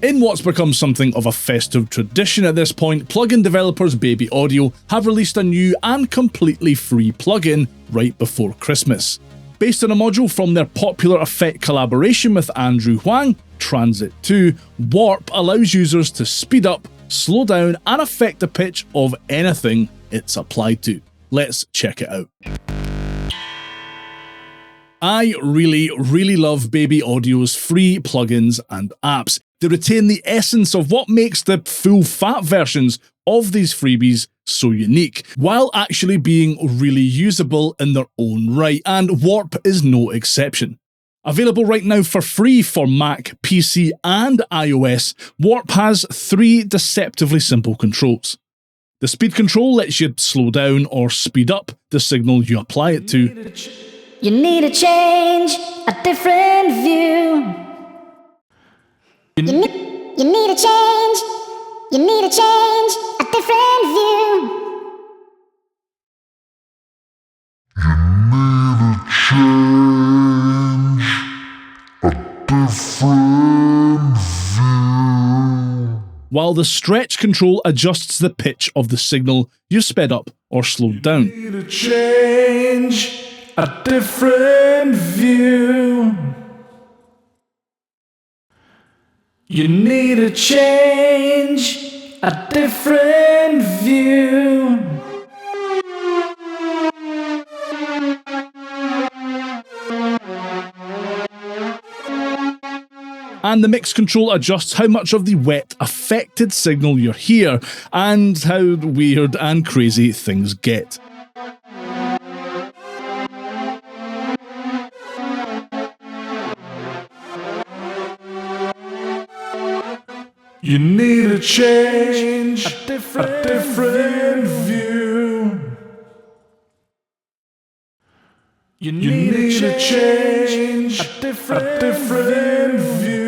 In what's become something of a festive tradition at this point, plugin developers Baby Audio have released a new and completely free plugin right before Christmas. Based on a module from their popular effect collaboration with Andrew Huang, Transit 2, Warp allows users to speed up, slow down, and affect the pitch of anything it's applied to. Let's check it out. I really love Baby Audio's free plugins and apps. They retain the essence of what makes the full-fat versions of these freebies so unique, while actually being really usable in their own right, and Warp is no exception. Available right now for free for Mac, PC, and iOS, Warp has 3 deceptively simple controls. The speed control lets you slow down or speed up the signal you apply it to. You need a change, a different view. You need a change, you need a change, a different view. While the stretch control adjusts the pitch of the signal you've sped up or slowed down. You need a change, a different view. You need a change, a different view. And the mix control adjusts how much of the wet, affected signal you hear, and how weird and crazy things get. You need a change, a different view. You need a change, a different view.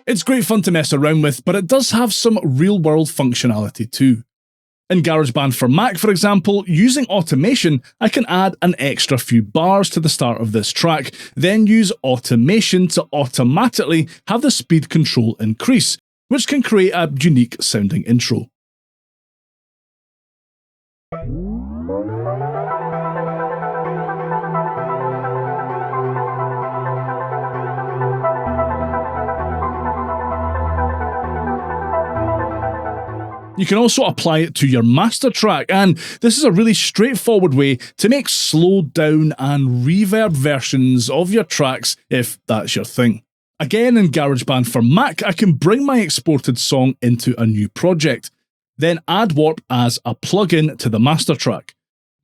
It's great fun to mess around with, but it does have some real-world functionality too. In GarageBand for Mac, for example, using automation, I can add an extra few bars to the start of this track, then use automation to automatically have the speed control increase, which can create a unique sounding intro. You can also apply it to your master track, and this is a really straightforward way to make slowed down and reverb versions of your tracks if that's your thing. Again, in GarageBand for Mac, I can bring my exported song into a new project, then add Warp as a plugin to the master track.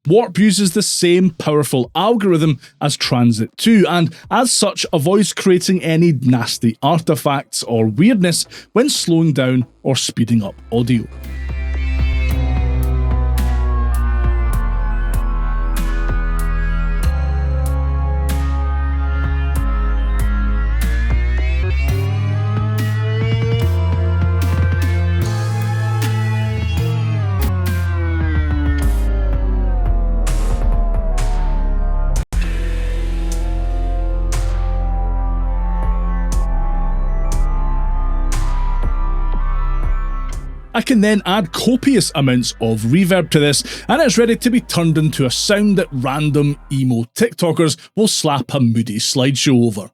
Warp uses the same powerful algorithm as Transit 2, and as such avoids creating any nasty artifacts or weirdness when slowing down or speeding up audio. I can then add copious amounts of reverb to this, and it's ready to be turned into a sound that random emo TikTokers will slap a moody slideshow over.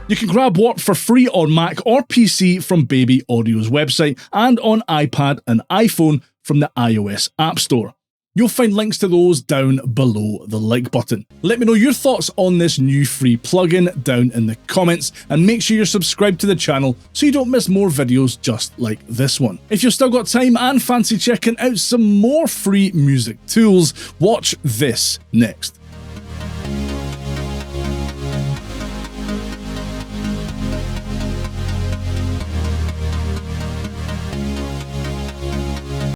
You can grab Warp for free on Mac or PC from Baby Audio's website, and on iPad and iPhone from the iOS App Store. You'll find links to those down below the like button. Let me know your thoughts on this new free plugin down in the comments, and make sure you're subscribed to the channel so you don't miss more videos just like this one. If you've still got time and fancy checking out some more free music tools, watch this next.